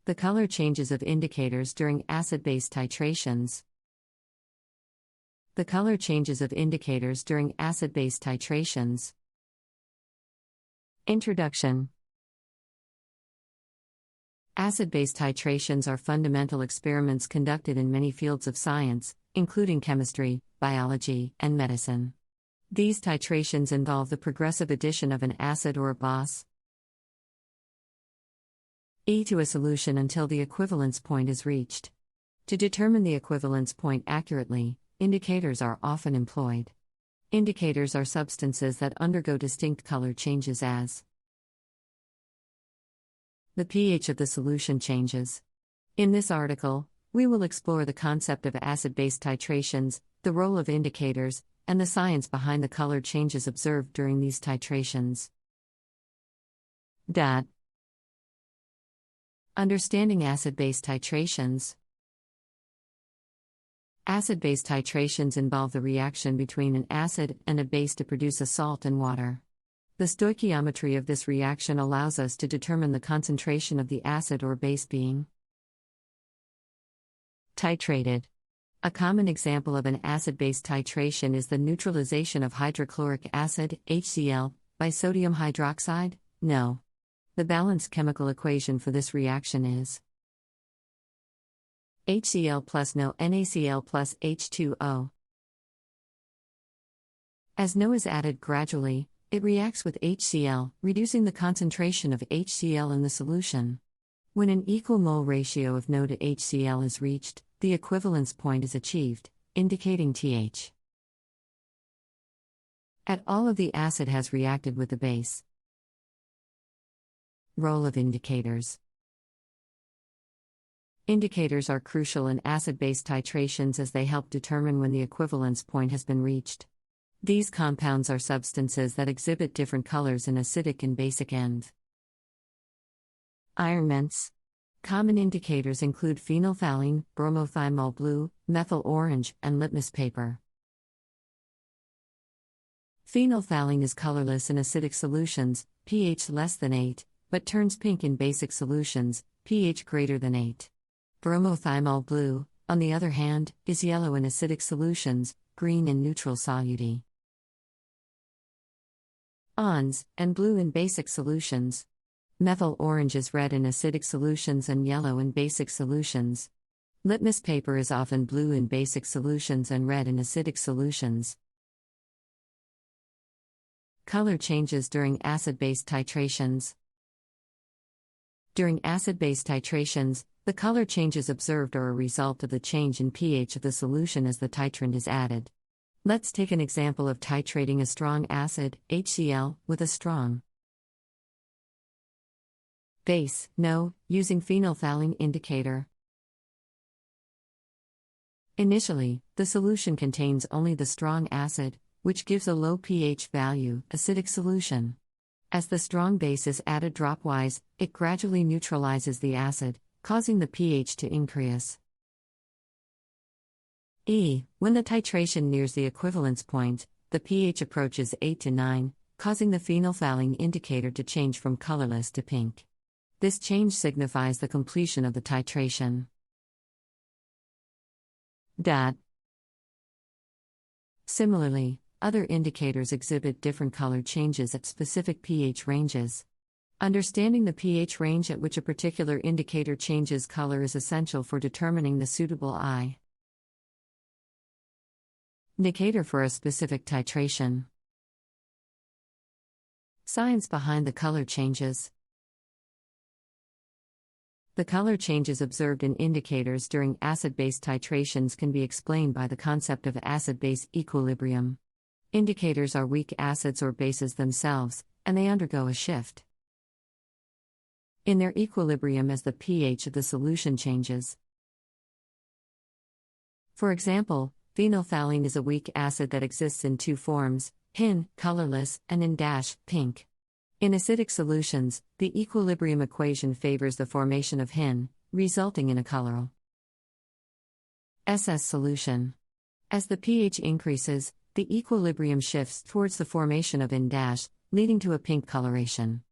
The color changes of indicators during acid-base titrations. The color changes of indicators during acid-base titrations. Introduction. Acid-base titrations are fundamental experiments conducted in many fields of science, including chemistry, biology, and medicine. These titrations involve the progressive addition of an acid or a base to a solution until the equivalence point is reached. To determine the equivalence point accurately, indicators are often employed. Indicators are substances that undergo distinct color changes as the pH of the solution changes. In this article, we will explore the concept of acid-base titrations, the role of indicators, and the science behind the color changes observed during these titrations. Understanding acid-base titrations. Acid-base titrations involve the reaction between an acid and a base to produce a salt and water. The stoichiometry of this reaction allows us to determine the concentration of the acid or base being titrated. A common example of an acid-base titration is the neutralization of hydrochloric acid, HCl, by sodium hydroxide, NO. The balanced chemical equation for this reaction is HCl plus NO NaCl plus H2O. As NO is added gradually, it reacts with HCl, reducing the concentration of HCl in the solution. When an equal mole ratio of NO to HCl is reached, the equivalence point is achieved, indicating TH. At all of the acid has reacted with the base. Role of indicators. Indicators are crucial in acid-base titrations as they help determine when the equivalence point has been reached. These compounds are substances that exhibit different colors in acidic and basic end. Ironments. Common indicators include phenolphthalein, bromothymol blue, methyl orange, and litmus paper. Phenolphthalein is colorless in acidic solutions, pH less than 8, but turns pink in basic solutions, pH greater than 8. Bromothymol blue, on the other hand, is yellow in acidic solutions, green in neutral soluity. ONS, and blue in basic solutions. Methyl orange is red in acidic solutions and yellow in basic solutions. Litmus paper is often blue in basic solutions and red in acidic solutions. Color changes during acid-base titrations. During acid-base titrations, the color changes observed are a result of the change in pH of the solution as the titrant is added. Let's take an example of titrating a strong acid, HCl, with a strong base, NO, using phenolphthalein indicator. Initially, the solution contains only the strong acid, which gives a low pH value, acidic solution. As the strong base is added dropwise, it gradually neutralizes the acid, causing the pH to increase. When the titration nears the equivalence point, the pH approaches 8 to 9, causing the phenolphthalein indicator to change from colorless to pink. This change signifies the completion of the titration. Similarly, other indicators exhibit different color changes at specific pH ranges. Understanding the pH range at which a particular indicator changes color is essential for determining the suitable indicator for a specific titration. Science behind the color changes. The color changes observed in indicators during acid-base titrations can be explained by the concept of acid-base equilibrium. Indicators are weak acids or bases themselves, and they undergo a shift in their equilibrium as the pH of the solution changes. For example, phenolphthalein is a weak acid that exists in two forms, hin, colorless, and in pink. In acidic solutions, the equilibrium equation favors the formation of hin, resulting in a colorless SS solution. As the pH increases, the equilibrium shifts towards the formation of in-, leading to a pink coloration.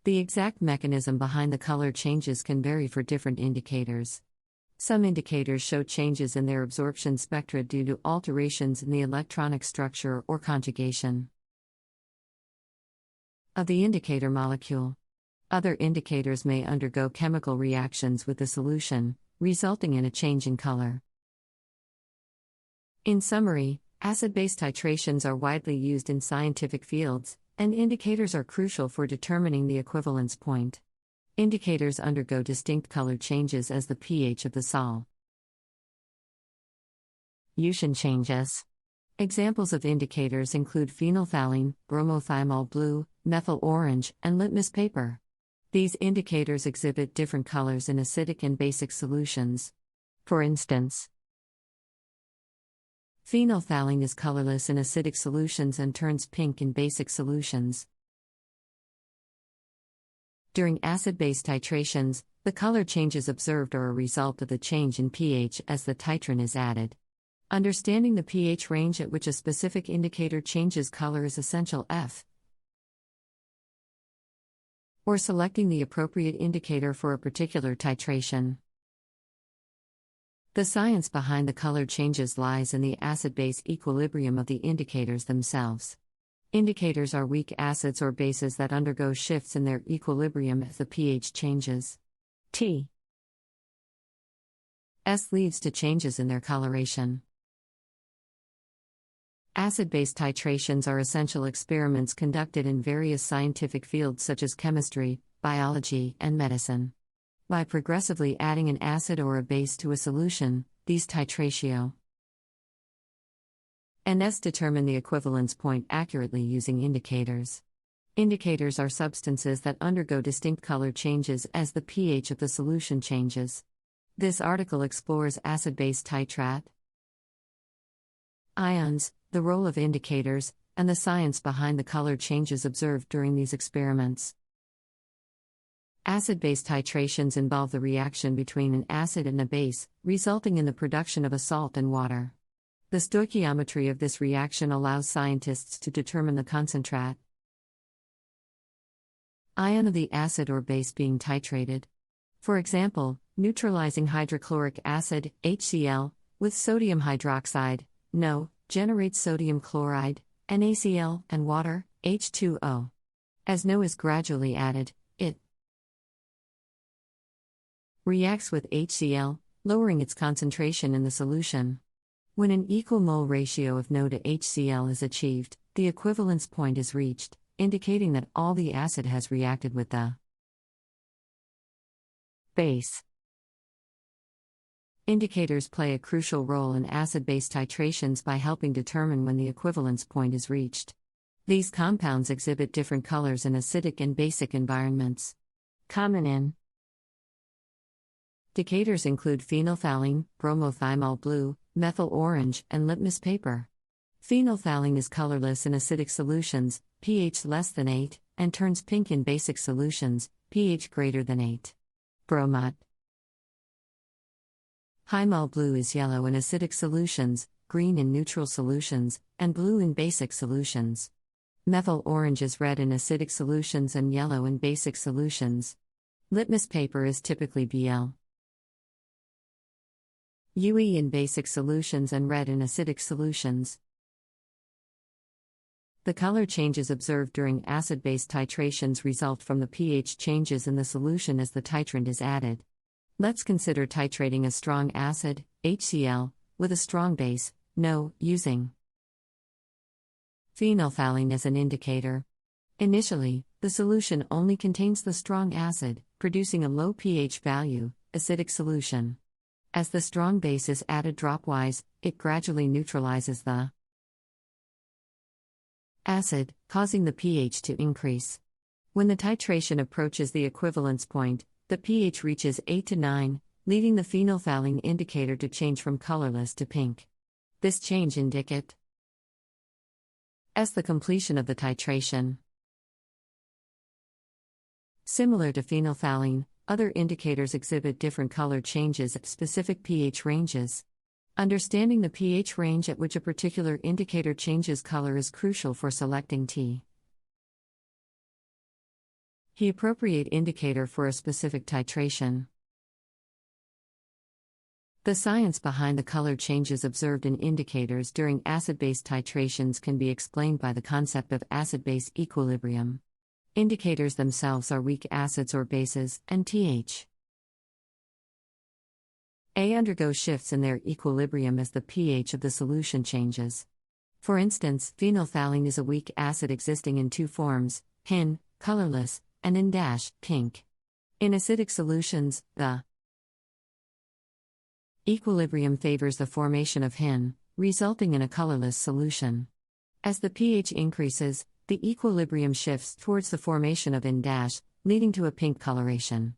The exact mechanism behind the color changes can vary for different indicators. Some indicators show changes in their absorption spectra due to alterations in the electronic structure or conjugation of the indicator molecule. Other indicators may undergo chemical reactions with the solution, resulting in a change in color. In summary, acid-base titrations are widely used in scientific fields, and indicators are crucial for determining the equivalence point. Indicators undergo distinct color changes as the pH of the sol. Solution changes. Examples of indicators include phenolphthalein, bromothymol blue, methyl orange, and litmus paper. These indicators exhibit different colors in acidic and basic solutions. For instance, phenolphthalein is colorless in acidic solutions and turns pink in basic solutions. During acid-base titrations, the color changes observed are a result of the change in pH as the titrant is added. Understanding the pH range at which a specific indicator changes color is essential or selecting the appropriate indicator for a particular titration. The science behind the color changes lies in the acid-base equilibrium of the indicators themselves. Indicators are weak acids or bases that undergo shifts in their equilibrium as the pH changes. T S leads to changes in their coloration. Acid-base titrations are essential experiments conducted in various scientific fields such as chemistry, biology, and medicine. By progressively adding an acid or a base to a solution, these titratio and S determine the equivalence point accurately using indicators. Indicators are substances that undergo distinct color changes as the pH of the solution changes. This article explores acid-base titrat ions, the role of indicators, and the science behind the color changes observed during these experiments. Acid-base titrations involve the reaction between an acid and a base, resulting in the production of a salt and water. The stoichiometry of this reaction allows scientists to determine the concentrat ion of the acid or base being titrated. For example, neutralizing hydrochloric acid, HCl, with sodium hydroxide, NO, generates sodium chloride, NaCl, and water, H2O. As NO is gradually added, it reacts with HCl, lowering its concentration in the solution. When an equal mole ratio of NO to HCl is achieved, the equivalence point is reached, indicating that all the acid has reacted with the base. Indicators play a crucial role in acid-base titrations by helping determine when the equivalence point is reached. These compounds exhibit different colors in acidic and basic environments. Common indicators include phenolphthalein, bromothymol blue, methyl orange, and litmus paper. Phenolphthalein is colorless in acidic solutions, pH less than 8, and turns pink in basic solutions, pH greater than 8. Bromot Hymol blue is yellow in acidic solutions, green in neutral solutions, and blue in basic solutions. Methyl orange is red in acidic solutions and yellow in basic solutions. Litmus paper is typically BL UE in basic solutions and red in acidic solutions. The color changes observed during acid-base titrations result from the pH changes in the solution as the titrant is added. Let's consider titrating a strong acid, HCl, with a strong base, NO, using phenolphthalein as an indicator. Initially, the solution only contains the strong acid, producing a low pH value, acidic solution. As the strong base is added dropwise, it gradually neutralizes the acid, causing the pH to increase. When the titration approaches the equivalence point, the pH reaches 8 to 9, leading the phenolphthalein indicator to change from colorless to pink. This change indicates the completion of the titration. Similar to phenolphthalein, other indicators exhibit different color changes at specific pH ranges. Understanding the pH range at which a particular indicator changes color is crucial for selecting T The appropriate indicator for a specific titration. The science behind the color changes observed in indicators during acid-base titrations can be explained by the concept of acid-base equilibrium. Indicators themselves are weak acids or bases, and Th. A undergo shifts in their equilibrium as the pH of the solution changes. For instance, phenolphthalein is a weak acid existing in two forms, hin, colorless, and in pink. In acidic solutions, the equilibrium favors the formation of hin, resulting in a colorless solution. As the pH increases, the equilibrium shifts towards the formation of in-, leading to a pink coloration.